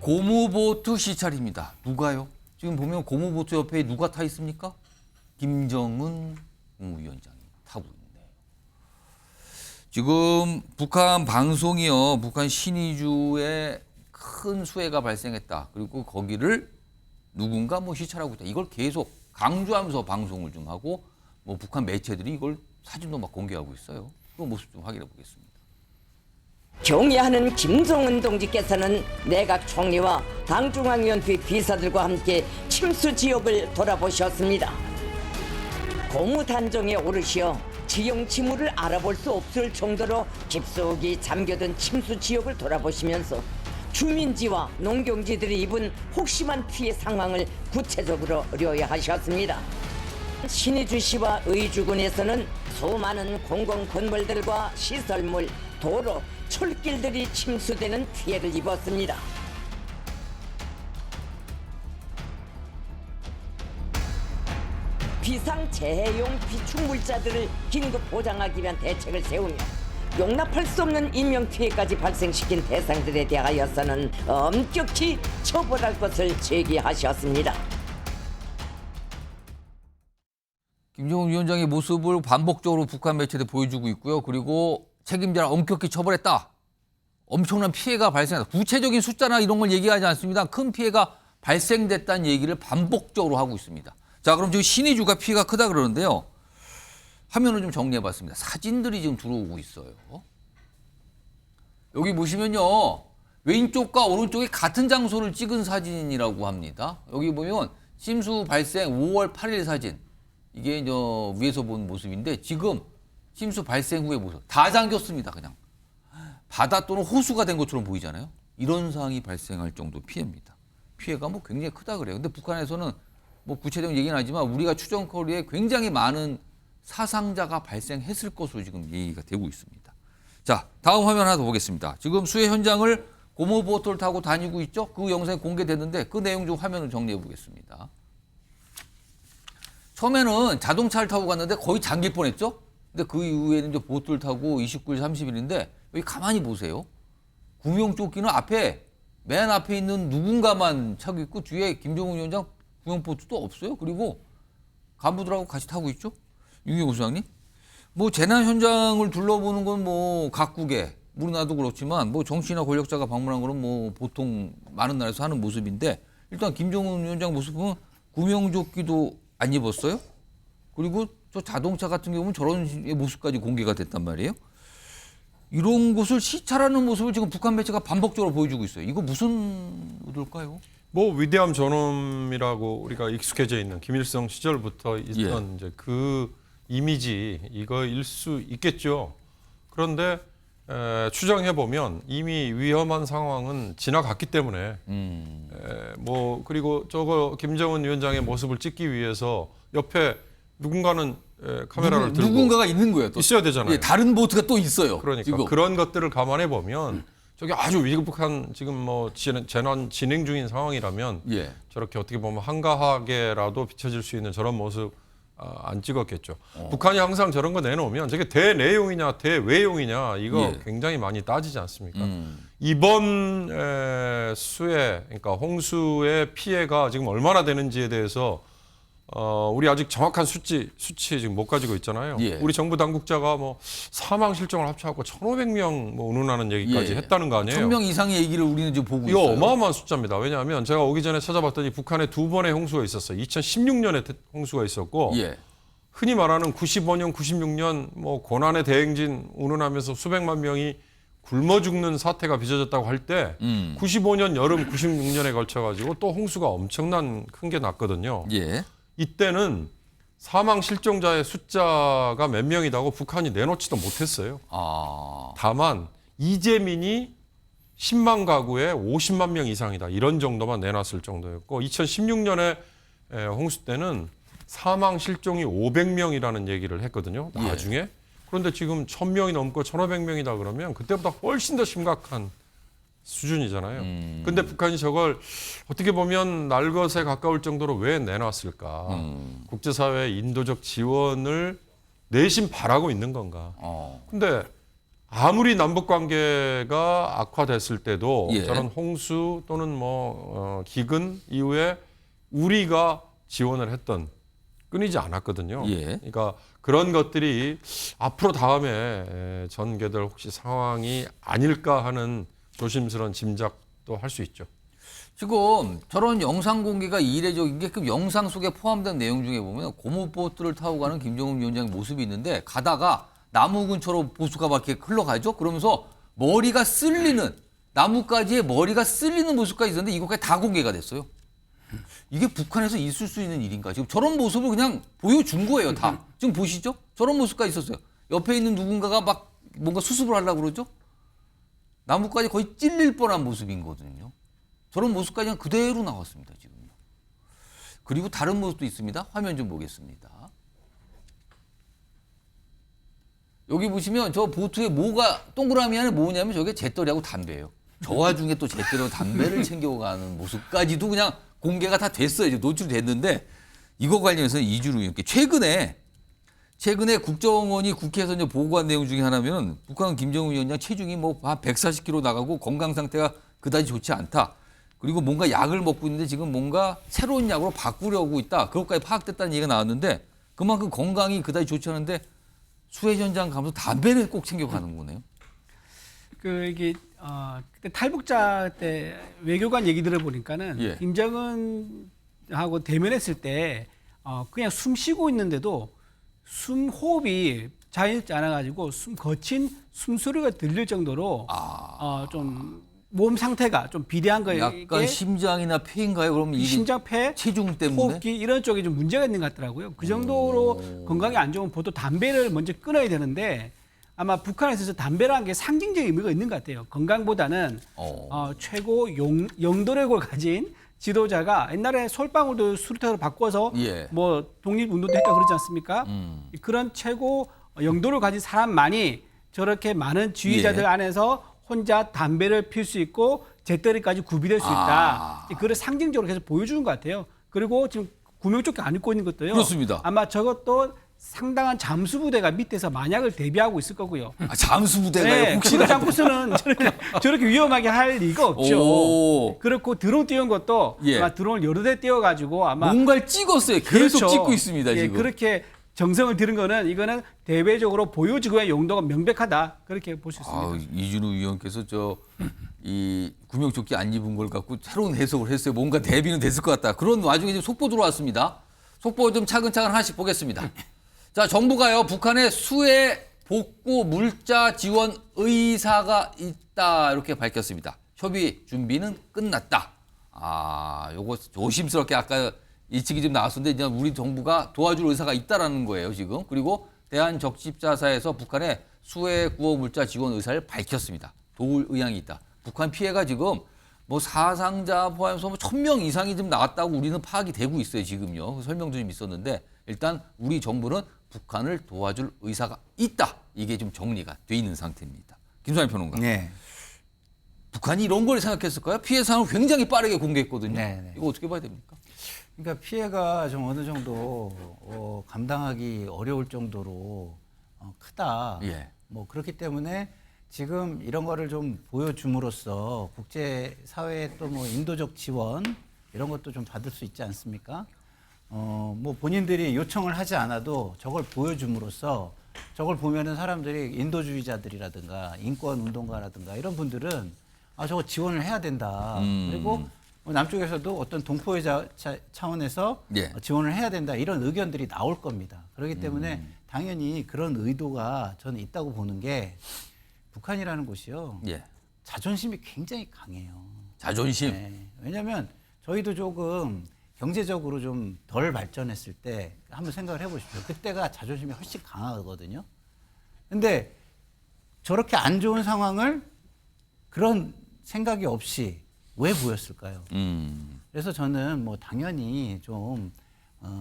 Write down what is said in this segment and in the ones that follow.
고무보트 시찰입니다. 누가요? 지금 보면 고무보트 옆에 누가 타 있습니까? 김정은 국무위원장이 타고 있네요. 지금 북한 방송이요. 북한 신의주에 큰 수해가 발생했다. 그리고 거기를 누군가 시찰하고 있다. 이걸 계속 강조하면서 방송을 좀 하고 북한 매체들이 이걸 사진도 막 공개하고 있어요. 그 모습 좀 확인해 보겠습니다. 경의하는 김정은 동지께서는 내각 총리와 당중앙위원회 비서들과 함께 침수 지역을 돌아보셨습니다. 고무단정에 오르시어 지형 지물을 알아볼 수 없을 정도로 깊숙이 잠겨든 침수 지역을 돌아보시면서 주민지와 농경지들이 입은 혹심한 피해 상황을 구체적으로 의뢰하셨습니다. 신의주시와 의주군에서는 수많은 공공건물들과 시설물, 도로, 철길들이 침수되는 피해를 입었습니다. 비상재해용 비축물자들을 긴급 보장하기 위한 대책을 세우며 용납할 수 없는 인명피해까지 발생시킨 대상들에 대하여서는 엄격히 처벌할 것을 제기하셨습니다. 김정은 위원장의 모습을 반복적으로 북한 매체에 보여주고 있고요. 그리고 책임자를 엄격히 처벌했다. 엄청난 피해가 발생했다. 구체적인 숫자나 이런 걸 얘기하지 않습니다. 큰 피해가 발생됐다는 얘기를 반복적으로 하고 있습니다. 자, 그럼 지금 신의주가 피해가 크다 그러는데요. 화면을 좀 정리해봤습니다. 사진들이 지금 들어오고 있어요. 여기 보시면요. 왼쪽과 오른쪽이 같은 장소를 찍은 사진이라고 합니다. 여기 보면 침수 발생 5월 8일 사진. 이게 위에서 본 모습인데 지금 침수 발생 후의 모습. 다 잠겼습니다. 그냥. 바다 또는 호수가 된 것처럼 보이잖아요. 이런 상황이 발생할 정도 피해입니다. 피해가 굉장히 크다 그래요. 근데 북한에서는 구체적인 얘기는 하지만 우리가 추정거리에 굉장히 많은 사상자가 발생했을 것으로 지금 얘기가 되고 있습니다. 자, 다음 화면 하나 더 보겠습니다. 지금 수해 현장을 고무보트를 타고 다니고 있죠. 그 영상이 공개됐는데 그 내용 좀 화면을 정리해 보겠습니다. 처음에는 자동차를 타고 갔는데 거의 잠길 뻔했죠. 근데 그 이후에는 이제 보트를 타고 29일, 30일인데 여기 가만히 보세요. 구명조끼는 맨 앞에 있는 누군가만 차고 있고 뒤에 김정은 위원장 구명보트도 없어요. 그리고 간부들하고 같이 타고 있죠. 윤경호 소장님. 재난 현장을 둘러보는 건 각국에 우리나라도 그렇지만 정치나 권력자가 방문한 거는 보통 많은 나라에서 하는 모습인데 일단 김정은 위원장 모습 보면 구명조끼도 안 입었어요. 그리고 저 자동차 같은 경우는 저런 모습까지 공개가 됐단 말이에요. 이런 곳을 시찰하는 모습을 지금 북한 매체가 반복적으로 보여주고 있어요. 이거 무슨 의도일까요? 위대함 존엄이라고 우리가 익숙해져 있는 김일성 시절부터 있던 이제 그 이미지 이거일 수 있겠죠. 그런데 추정해 보면 이미 위험한 상황은 지나갔기 때문에 그리고 저거 김정은 위원장의 모습을 찍기 위해서 옆에 누군가는 카메라를 들고 누군가가 있는 거예요. 또. 있어야 되잖아요. 예, 다른 보트가 또 있어요. 그러니까 지금. 그런 것들을 감안해 보면 저게 아주 위급한 지금 재난 진행 중인 상황이라면 저렇게 어떻게 보면 한가하게라도 비춰질 수 있는 저런 모습 안 찍었겠죠. 북한이 항상 저런 거 내놓으면 저게 대내용이냐 대외용이냐 이거 굉장히 많이 따지지 않습니까? 이번 수해 그러니까 홍수의 피해가 지금 얼마나 되는지에 대해서 우리 아직 정확한 수치 지금 못 가지고 있잖아요. 우리 정부 당국자가 사망 실종을 합쳐갖고 1,500명 운운하는 얘기까지 했다는 거 아니에요? 1,000명 이상의 얘기를 우리는 지금 보고 이거 있어요. 어마어마한 숫자입니다. 왜냐하면 제가 오기 전에 찾아봤더니 북한에 2번의 홍수가 있었어요. 2016년에 홍수가 있었고 흔히 말하는 95년, 96년 고난의 대행진 운운하면서 수백만 명이 굶어 죽는 사태가 빚어졌다고 할 때 95년 여름, 96년에 걸쳐가지고 또 홍수가 엄청난 큰 게 났거든요. 이때는 사망 실종자의 숫자가 몇 명이다고 북한이 내놓지도 못했어요. 다만 이재민이 10만 가구에 50만 명 이상이다. 이런 정도만 내놨을 정도였고 2016년에 홍수 때는 사망 실종이 500명이라는 얘기를 했거든요. 나중에. 그런데 지금 1,000명이 넘고 1,500명이다 그러면 그때보다 훨씬 더 심각한 수준이잖아요. 근데 북한이 저걸 어떻게 보면 날것에 가까울 정도로 왜 내놨을까? 국제사회의 인도적 지원을 내심 바라고 있는 건가? 근데 아무리 남북 관계가 악화됐을 때도 예. 저는 홍수 또는 기근 이후에 우리가 지원을 했던 끊이지 않았거든요. 예. 그러니까 그런 것들이 앞으로 다음에 전개될 혹시 상황이 아닐까 하는 조심스러운 짐작도 할 수 있죠. 지금 저런 영상 공개가 이례적인 게 그 영상 속에 포함된 내용 중에 보면 고무보트를 타고 가는 김정은 위원장의 모습이 있는데 가다가 나무 근처로 보수가 막 이렇게 흘러가죠. 그러면서 머리가 쓸리는 나뭇가지에 머리가 쓸리는 모습까지 있었는데 이것까지 다 공개가 됐어요. 이게 북한에서 있을 수 있는 일인가? 지금 저런 모습을 그냥 보여준 거예요, 다. 지금 보시죠? 저런 모습까지 있었어요. 옆에 있는 누군가가 막 뭔가 수습을 하려고 그러죠? 나뭇가지 거의 찔릴 뻔한 모습이거든요. 저런 모습까지 그냥 그대로 나왔습니다, 지금요. 그리고 다른 모습도 있습니다. 화면 좀 보겠습니다. 여기 보시면 저 보트에 뭐가 동그라미 안에 뭐냐면 저게 잿더리하고 담배예요. 저 와중에 또 잿더리하고 담배를 챙겨가는 모습까지도 그냥 공개가 다 됐어요. 이제 노출됐는데 이거 관련해서는 이주로 이렇게 최근에 국정원이 국회에서 이제 보고한 내용 중에 하나면 북한 김정은 위원장 체중이 뭐 한 140kg 나가고 건강 상태가 그다지 좋지 않다. 그리고 뭔가 약을 먹고 있는데 지금 뭔가 새로운 약으로 바꾸려고 있다. 그것까지 파악됐다는 얘기가 나왔는데 그만큼 건강이 그다지 좋지 않은데 수해 현장 가면서 담배를 꼭 챙겨가는 거네요. 이게 그때 탈북자 때 외교관 얘기 들어보니까는 예. 김정은하고 대면했을 때 그냥 숨 쉬고 있는데도 숨 호흡이 자연스럽지 않아가지고 거친 숨소리가 들릴 정도로 좀 몸 상태가 좀 비대한 거예요. 약간 심장이나 폐인가요? 그럼 이게 심장, 폐, 체중 때문에? 호흡기 이런 쪽에 좀 문제가 있는 것 같더라고요. 그 정도로 건강이 안 좋으면 보통 담배를 먼저 끊어야 되는데 아마 북한에서 담배라는 게 상징적 의미가 있는 것 같아요. 건강보다는 최고 영도력을 가진 지도자가 옛날에 솔방울도 수류탄으로 바꿔서 예. 뭐 독립운동도 했다 그러지 않습니까? 그런 최고 영도를 가진 사람만이 저렇게 많은 지휘자들 예. 안에서 혼자 담배를 필 수 있고 잿더리까지 구비될 수 있다. 그걸 상징적으로 계속 보여주는 것 같아요. 그리고 지금 구명조끼 안 입고 있는 것도요. 그렇습니다. 아마 저것도 상당한 잠수부대가 밑에서 만약을 대비하고 있을 거고요. 잠수부대가요? 네, 혹시나 잠수는 저렇게 위험하게 할 리가 없죠. 오. 그렇고 드론 띄운 것도 예. 아마 드론을 여러 대 띄워가지고 아마 뭔가를 찍었어요. 계속 그렇죠. 찍고 있습니다, 예, 지금. 그렇게 정성을 들인 거는 이거는 대외적으로 보여주고의 용도가 명백하다. 그렇게 볼 수 있습니다. 이준우 위원께서 이 구명조끼 안 입은 걸 갖고 새로운 해석을 했어요. 뭔가 대비는 됐을 것 같다. 그런 와중에 지금 속보 들어왔습니다. 속보 좀 차근차근 하나씩 보겠습니다. 자, 정부가요, 북한에 수해 복구 물자 지원 의사가 있다. 이렇게 밝혔습니다. 협의 준비는 끝났다. 요거 조심스럽게 아까 일찍이 좀 나왔었는데 이제 우리 정부가 도와줄 의사가 있다라는 거예요, 지금. 그리고 대한적십자사에서 북한의 수해 구호 물자 지원 의사를 밝혔습니다. 도울 의향이 있다. 북한 피해가 지금 뭐 사상자 포함해서 뭐 1,000명 이상이 좀 나왔다고 우리는 파악이 되고 있어요, 지금요. 설명도 좀 있었는데 일단 우리 정부는 북한을 도와줄 의사가 있다. 이게 좀 정리가 돼 있는 상태입니다. 김선일 평론가. 네. 북한이 이런 걸 생각했을까요? 피해 사항을 굉장히 빠르게 공개했거든요. 네. 이거 어떻게 봐야 됩니까? 그러니까 피해가 좀 어느 정도 감당하기 어려울 정도로 크다. 예. 뭐 그렇기 때문에 지금 이런 거를 좀 보여줌으로써 국제 사회의 또 뭐 인도적 지원 이런 것도 좀 받을 수 있지 않습니까? 뭐 본인들이 요청을 하지 않아도 저걸 보여줌으로써 저걸 보면은 사람들이 인도주의자들이라든가 인권 운동가라든가 이런 분들은 저거 지원을 해야 된다. 그리고 남쪽에서도 어떤 동포의 차원에서 예. 지원을 해야 된다. 이런 의견들이 나올 겁니다. 그렇기 때문에 당연히 그런 의도가 저는 있다고 보는 게 북한이라는 곳이요. 예. 자존심이 굉장히 강해요. 자존심. 네. 왜냐하면 저희도 조금 경제적으로 좀 덜 발전했을 때 한번 생각을 해보십시오. 그때가 자존심이 훨씬 강하거든요. 근데 저렇게 안 좋은 상황을 그런 생각이 없이 왜 보였을까요? 그래서 저는 뭐 당연히 좀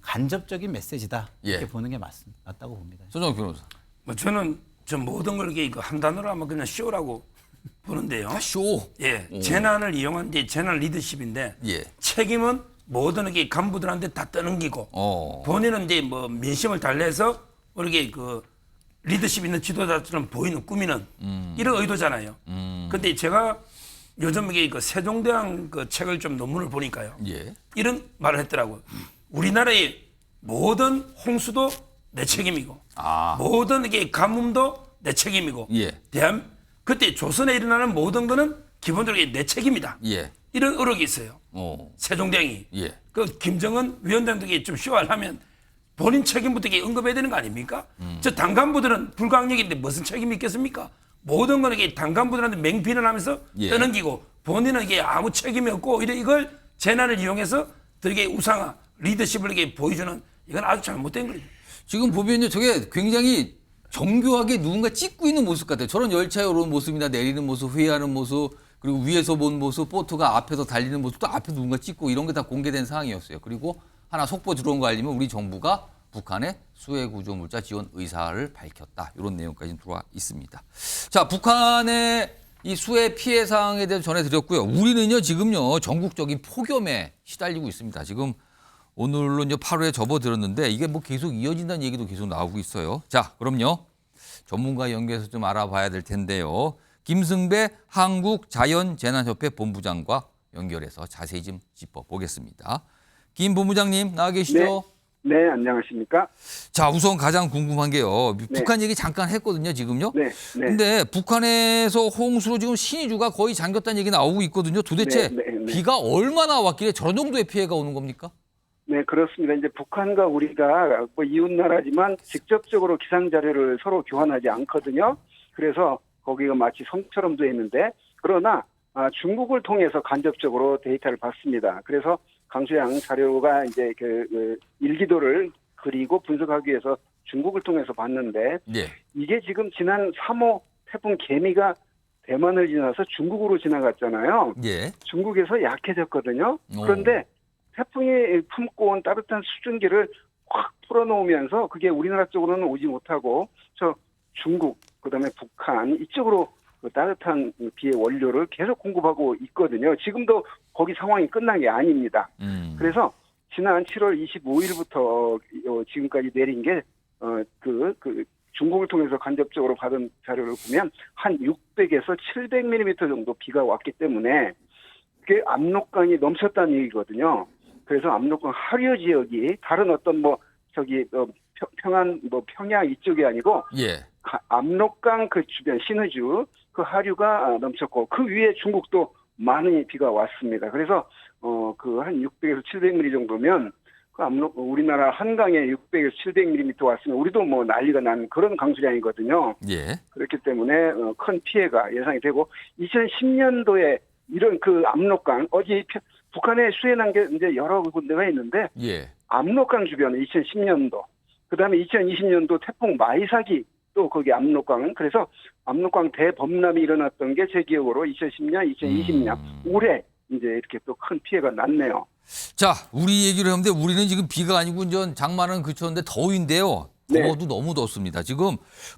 간접적인 메시지다 이렇게 예. 보는 게 맞다고 봅니다. 손정욱 변호사. 뭐 저는 저 모든 걸 이게 한 단어로 하면 그냥 쇼라고 보는데요. 쇼. 예, 재난을 이용한 게 재난 리더십인데 예. 책임은 모든 게 간부들한테 다 떠넘기고 어. 본인은 이제 뭐 민심을 달래서 이렇게 그 리더십 있는 지도자처럼 보이는 꾸미는 이런 의도잖아요. 근데 제가 요즘 이게 그 세종대왕 그 책을 좀 논문을 보니까요. 예. 이런 말을 했더라고요. 우리나라의 모든 홍수도 내 책임이고 아. 모든 이게 가뭄도 내 책임이고 예. 그때 조선에 일어나는 모든 거는 기본적으로 내 책임이다. 예. 이런 의혹이 있어요. 세종대왕이. 예. 그 김정은 위원장도 좀 쇼하려면 본인 책임부터 언급해야 되는 거 아닙니까? 저 당간부들은 불강력인데 무슨 책임이 있겠습니까? 모든 거는 당간부들한테 맹비를 하면서 예. 떠넘기고 본인은 아무 책임이 없고 이걸 재난을 이용해서 되게 우상화 리더십을 보여주는 이건 아주 잘못된 거예요. 지금 보면요, 저게 굉장히 정교하게 누군가 찍고 있는 모습 같아요. 저런 열차에 오르는 모습이나 내리는 모습, 회의하는 모습, 그리고 위에서 본 모습, 보트가 앞에서 달리는 모습도 앞에 누군가 찍고 이런 게 다 공개된 상황이었어요. 그리고 하나 속보 들어온 거 알리면 우리 정부가 북한의 수해 구조 물자 지원 의사를 밝혔다. 이런 내용까지 들어와 있습니다. 자, 북한의 이 수해 피해 상황에 대해서 전해드렸고요. 우리는요, 지금요, 전국적인 폭염에 시달리고 있습니다. 지금 오늘로 이제 8월에 접어들었는데 이게 뭐 계속 이어진다는 얘기도 계속 나오고 있어요. 자, 그럼요. 전문가 연결해서 좀 알아봐야 될 텐데요. 김승배 한국자연재난협회 본부장과 연결해서 자세히 좀 짚어보겠습니다. 김 본부장님 나와 계시죠? 네, 안녕하십니까? 자, 우선 가장 궁금한 게요. 북한 얘기 잠깐 했거든요, 지금요. 네. 근데 북한에서 홍수로 지금 신의주가 거의 잠겼다는 얘기 나오고 있거든요. 도대체 네. 비가 얼마나 왔길래 저런 정도의 피해가 오는 겁니까? 네, 그렇습니다. 이제 북한과 우리가 뭐 이웃나라지만 직접적으로 기상 자료를 서로 교환하지 않거든요. 그래서 거기가 마치 섬처럼 돼 있는데, 그러나 중국을 통해서 간접적으로 데이터를 받습니다. 그래서 강수량 자료가 이제 그 일기도를 그리고 분석하기 위해서 중국을 통해서 봤는데, 예. 이게 지금 지난 3호 태풍 개미가 대만을 지나서 중국으로 지나갔잖아요. 예. 중국에서 약해졌거든요. 그런데 태풍이 품고 온 따뜻한 수증기를 확 풀어놓으면서 그게 우리나라 쪽으로는 오지 못하고 저 중국, 그다음에 북한 이쪽으로 그 따뜻한 비의 원료를 계속 공급하고 있거든요. 지금도 거기 상황이 끝난 게 아닙니다. 그래서 지난 7월 25일부터 지금까지 내린 게 중국을 통해서 간접적으로 받은 자료를 보면 한 600에서 700mm 정도 비가 왔기 때문에 그게 압록강이 넘쳤다는 얘기거든요. 그래서 압록강 하류 지역이 다른 어떤 평양 이쪽이 아니고 예. 압록강 그 주변 신의주 그 하류가 넘쳤고 그 위에 중국도 많은 비가 왔습니다. 그래서 그 한 600에서 700mm 정도면 그 우리나라 한강에 600에서 700mm 왔으면 우리도 뭐 난리가 난 그런 강수량이거든요. 예. 그렇기 때문에 큰 피해가 예상이 되고 2010년도에 이런 그 압록강 어제 북한에 수해난 게 이제 여러 군데가 있는데 예. 압록강 주변에 2010년도 그다음에 2020년도 태풍 마이삭이 또 거기 압록강 그래서 압록강 대범람이 일어났던 게 제 기억으로 2010년, 2020년 올해 이제 이렇게 또 큰 피해가 났네요. 자, 우리 얘기를 하는데 우리는 지금 비가 아니고 전 장마는 그쳤는데 더위인데요. 더워도 너무 덥습니다. 지금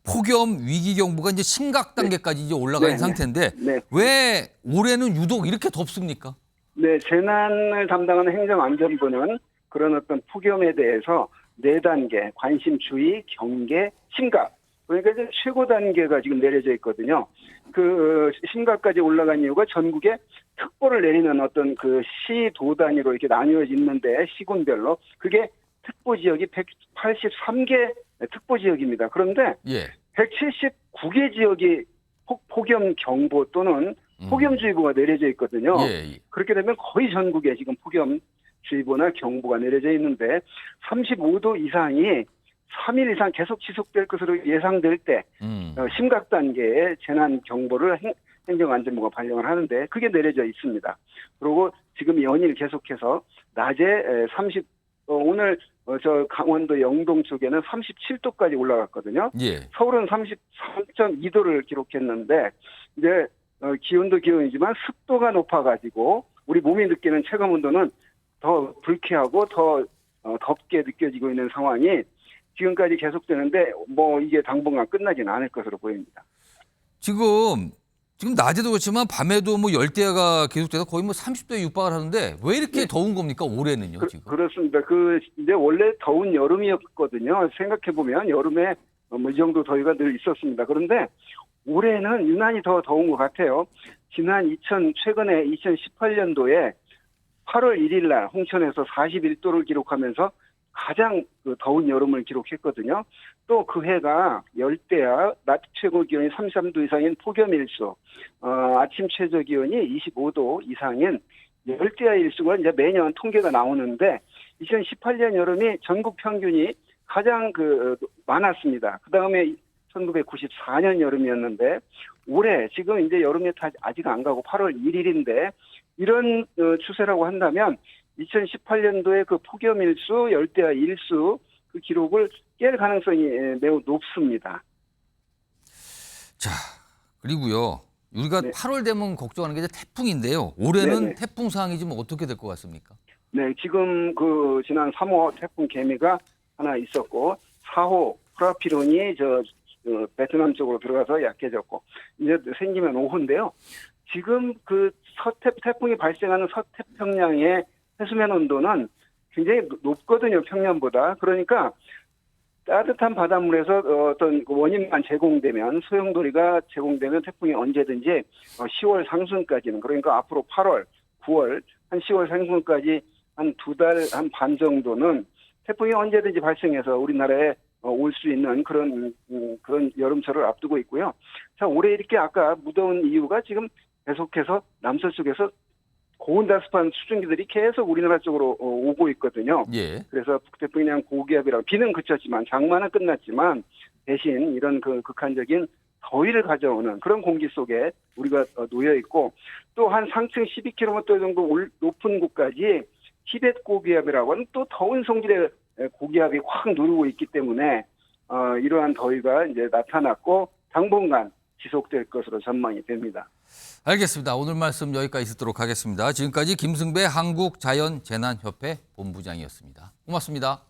폭염 위기 경보가 이제 심각 단계까지 이제 올라가 있는 상태인데 왜 올해는 유독 이렇게 덥습니까? 네, 재난을 담당하는 행정안전부는 그런 어떤 폭염에 대해서 4단계 관심, 주의, 경계, 심각. 그러니까 이제 최고 단계가 지금 내려져 있거든요. 그 심각까지 올라간 이유가 전국에 특보를 내리는 어떤 그 시도 단위로 이렇게 나뉘어져 있는데 시군별로 그게 특보 지역이 183개 특보 지역입니다. 그런데 179개 지역이 폭염 경보 또는 폭염주의보가 내려져 있거든요. 그렇게 되면 거의 전국에 지금 폭염주의보나 경보가 내려져 있는데 35도 이상이 3일 이상 계속 지속될 것으로 예상될 때 심각 단계의 재난 경보를 행정안전부가 발령을 하는데 그게 내려져 있습니다. 그리고 지금 연일 계속해서 낮에 오늘 저 강원도 영동 쪽에는 37도까지 올라갔거든요. 서울은 33.2도를 기록했는데 이제 기온도 기온이지만 습도가 높아가지고 우리 몸이 느끼는 체감 온도는 더 불쾌하고 더 덥게 느껴지고 있는 상황이 지금까지 계속되는데 뭐 이게 당분간 끝나지는 않을 것으로 보입니다. 지금 낮에도 그렇지만 밤에도 뭐 열대야가 계속돼서 거의 뭐 30도에 육박을 하는데 왜 이렇게 더운 겁니까? 올해는요, 지금? 그렇습니다. 이제 원래 더운 여름이었거든요. 생각해 보면 여름에 뭐 이 정도 더위가 늘 있었습니다. 그런데 올해는 유난히 더 더운 것 같아요. 지난 최근에 2018년도에 8월 1일 날 홍천에서 41도를 기록하면서 가장 그 더운 여름을 기록했거든요. 또 그 해가 열대야, 낮 최고 기온이 33도 이상인 폭염일수, 아침 최저 기온이 25도 이상인 열대야 일수가 이제 매년 통계가 나오는데 2018년 여름이 전국 평균이 가장 많았습니다. 그 다음에 1994년 여름이었는데 올해 지금 이제 여름이 아직 안 가고 8월 1일인데 이런 추세라고 한다면 2018년도에 그 폭염일수, 열대야 일수 그 기록을 깰 가능성이 매우 높습니다. 자, 그리고요. 우리가 네. 8월 되면 걱정하는 게 이제 태풍인데요. 올해는 네네. 태풍 상황이 좀 어떻게 될 것 같습니까? 네, 지금 지난 3호 태풍 개미가 하나 있었고 4호 프라피론이 베트남 쪽으로 들어가서 약해졌고 이제 생기면 5호인데요. 지금 태풍이 발생하는 서태평양의 해수면 온도는 굉장히 높거든요, 평년보다. 그러니까 따뜻한 바닷물에서 어떤 원인만 제공되면 소용돌이가 제공되면 태풍이 언제든지 10월 상순까지는 그러니까 앞으로 8월, 9월 한 10월 상순까지 한 2달 한 반 정도는 태풍이 언제든지 발생해서 우리나라에 올 수 있는 그런 여름철을 앞두고 있고요. 자, 올해 이렇게 아까 무더운 이유가 지금 계속해서 남서쪽에서 고온다습한 수증기들이 계속 우리나라 쪽으로 오고 있거든요. 예. 그래서 북태풍이 그냥 고기압이라고 비는 그쳤지만 장마는 끝났지만 대신 이런 극한적인 더위를 가져오는 그런 공기 속에 우리가 놓여 있고 또 한 상층 12km 정도 높은 곳까지 티벳 고기압이라고 하는 또 더운 성질의 고기압이 확 누르고 있기 때문에 이러한 더위가 이제 나타났고 당분간 지속될 것으로 전망이 됩니다. 알겠습니다. 오늘 말씀 여기까지 듣도록 하겠습니다. 지금까지 김승배 한국자연재난협회 본부장이었습니다. 고맙습니다.